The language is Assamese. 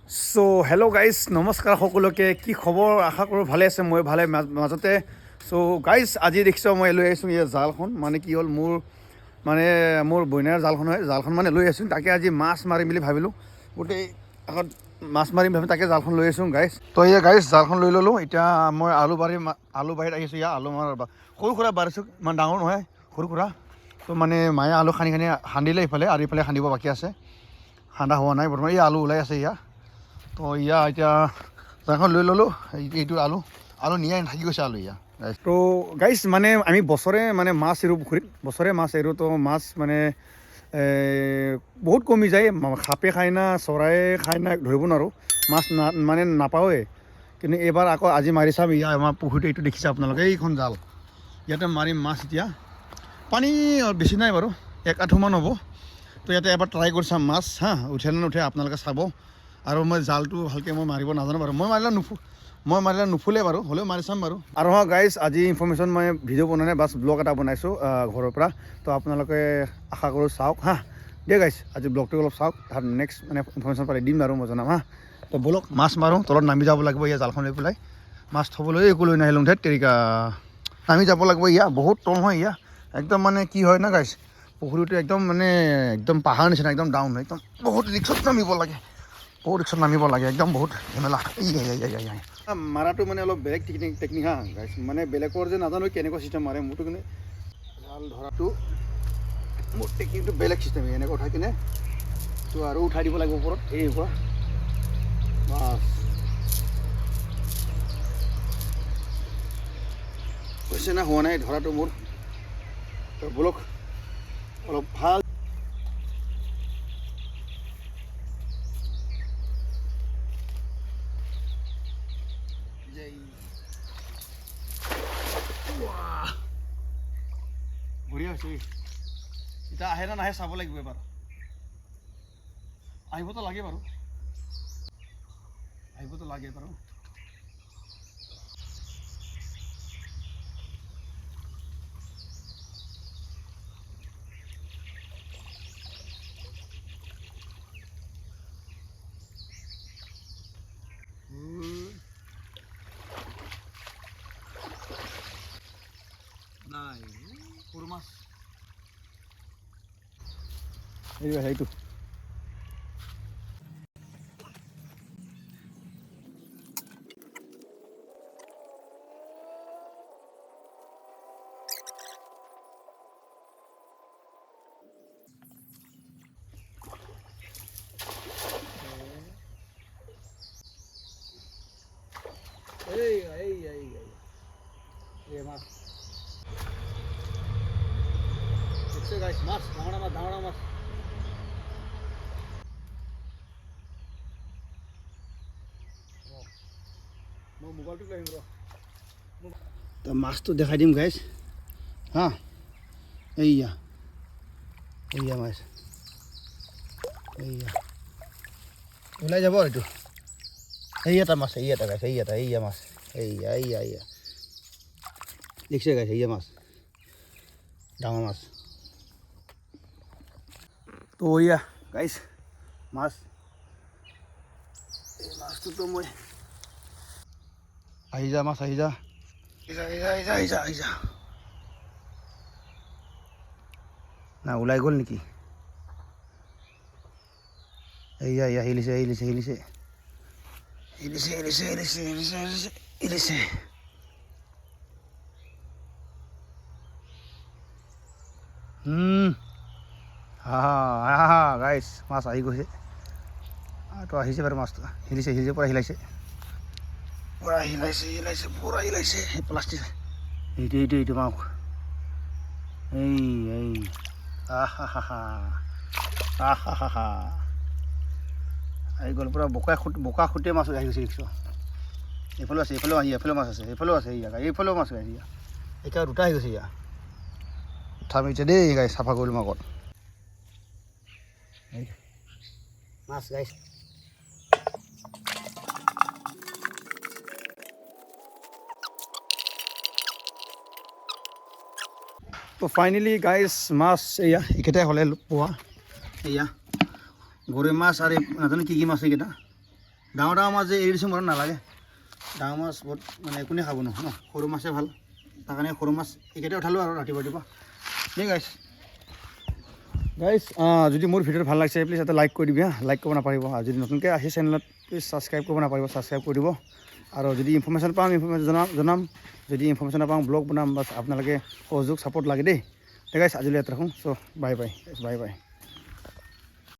চ' হেল্ল' গাইজ নমস্কাৰ সকলোকে কি খবৰ আশা কৰোঁ ভালে আছে মই ভালে মাজতে চ' গাইজ আজি দেখিছোঁ মই লৈ আহিছোঁ এই জালখন মানে কি হ'ল মোৰ বইনাৰ জালখন হয় জালখন মানে লৈ আহিছোঁ তাকে আজি মাছ মাৰিম বুলি ভাবিলোঁ গোটেই আগত মাছ মাৰিম ভাবি তাকে জালখন লৈ আহিছোঁ গাইজ তো এই গাইজ জালখন লৈ ল'লোঁ এতিয়া মই আলু বাৰীত আহিছোঁ ইয়াৰ আলু মাৰ সৰু সুৰা বাঢ়িছোঁ ইমান ডাঙৰ নহয় সৰু সুৰা তো মানে মায়ে আলু খান্দিলে ইফালে আৰু ইফালে খান্দিব বাকী আছে খান্দা হোৱা নাই বৰ্তমান এই আলু ওলাই আছে ইয়াৰ তো এতিয়া জালখন লৈ ল'লোঁ এইটো আলু নিয়াই থাকি গৈছে আলু তো গাইজ মানে আমি বছৰে মানে মাছ এৰোঁ পুখুৰীত বছৰে মাছ এৰোঁ তো মাছ মানে বহুত কমি যায় সাপে খায় না চৰায়ে খায় না ধৰিব নোৱাৰোঁ মাছ মানে নাপাওঁৱে কিন্তু এইবাৰ আকৌ আজি মাৰি চাম আমাৰ পুখুৰীটো এইটো দেখিছে আপোনালোকে এইখন জাল ইয়াতে মাৰিম মাছ এতিয়া পানী বেছি নাই বাৰু 1 আঁঠুমান হ'ব তো ইয়াতে এবাৰ ট্ৰাই কৰি চাম মাছ উঠে নে নুঠে আপোনালোকে চাব আৰু মই জালটো ভালকৈ মই মাৰিব নাজানো বাৰু মই মাৰিলে নুফুলে বাৰু হ'লেও মাৰি চাম বাৰু আৰু গাইজ আজি ইনফৰ্মেশ্যন মই ভিডিঅ' বনোৱা নাই বাছ ব্লগ এটা বনাইছোঁ ঘৰৰ পৰা তো আপোনালোকে আশা কৰোঁ চাওক দিয়া গাইজ আজি ব্লগটো অলপ চাওক তাত নেক্সট মানে ইনফৰ্মেশ্যন পালে দিম আৰু মই জনাম তো ব'লক মাছ মাৰোঁ তলত নামি যাব লাগিব ইয়াৰ জালখন লৈ পেলাই মাছ থ'বলৈ একো লৈ নাহিলোঁ ধেত তেৰিকা নামি যাব লাগিব বহুত তল হয় একদম মানে কি হয় না গাইজ পুখুৰীটো একদম পাহাৰ নিচিনা একদম ডাউন হয় একদম বহুত ৰিক্সত নামিব লাগে একদম বহুত ঝেমেলা মাৰাটো মানে অলপ বেলেগ টেকনিক গাইজ মানে বেলেগৰ যে নাজানো কেনেকুৱা চিষ্টেম মাৰে মোৰতো কিন্তু জাল ধৰাটো মোৰ টেকনিকটো বেলেগ চিষ্টেম এনেকৈ উঠাই কিনে তো আৰু উঠাই দিব লাগিব ওপৰত এইকুৱা বাছ হৈছে না হোৱা নাই ধৰাটো মোৰ তো ব'লক অলপ ভাল বঢ়িয়া হৈছে এতিয়া আহে না নাহে চাব লাগিব এবাৰ আহিবতো লাগে বাৰু নাই সৰু মাছ সেইটো এই মাছ দেখছে গাইছ মাছ ডাঙৰ মাছ মই মোবাইলটো লৈ আহিম তো মাছটো দেখাই দিম গাইছ এইয়া মাছ ওলাই যাব এইটো এটা মাছ গাইছ মাছ দেখছে গাইছ মাছ ডাঙৰ মাছ তো গাইছ মাছ এই মাছটোতো মই আহি যা মাছ আহি যা না ওলাই গ'ল নেকি হিলিছে গাইছ মাছ আহি গৈছে তো আহিছে বাৰু মাছটো হিলিছে পূৰা হিলাইছে প্লাষ্টিক এইটো মাছ আহি গ'ল পূৰা বোকা খুটিয়ে মাছ আহি গৈছে দেখিছোঁ এইফালেও আছে এইফালেও মাছ আছে এইফালেও মাছ আছে এতিয়া দুটা আহি গৈছে উঠা মিছে দেই গাই চাফা কৰিলোঁ আগত মাছ গাইছ তো ফাইনেলি গাইজ মাছ এইকেইটাই হ'লে পোৱা গৰৈ মাছ আৰু নাজানো কি মাছ এইকেইটা ডাঙৰ ডাঙৰ মাছ যে এৰি দিছোঁ মনত নালাগে ডাঙৰ মাছ বহুত মানে কোনে খাব ন সৰু মাছে ভাল তাৰ কাৰণে সৰু মাছ এইকেইটা উঠালোঁ আৰু ৰাতিপুৱা ঠিক গাইছ যদি মোৰ ভিডিঅ'টো ভাল লাগিছে প্লিজ এটা লাইক কৰি দিবি লাইক কৰিব নাপাৰিব আৰু যদি নতুনকৈ আহি চেনেলত প্লিজ ছাবস্ক্ৰাইব কৰিব নাপাৰিব ছাবস্ক্ৰাইব কৰি দিব আৰু যদি ইনফৰমেশ্যন পাম ইনফৰমেশ্যন জনাম যদি ইনফৰমেশ্যন নাপাওঁ ব্লগ বনাম বাছ আপোনালোকে সহযোগ ছাপোৰ্ট লাগে দেই ঠিক আছে আজিলৈ ইয়াত ৰাখোঁ চ' বাই বাই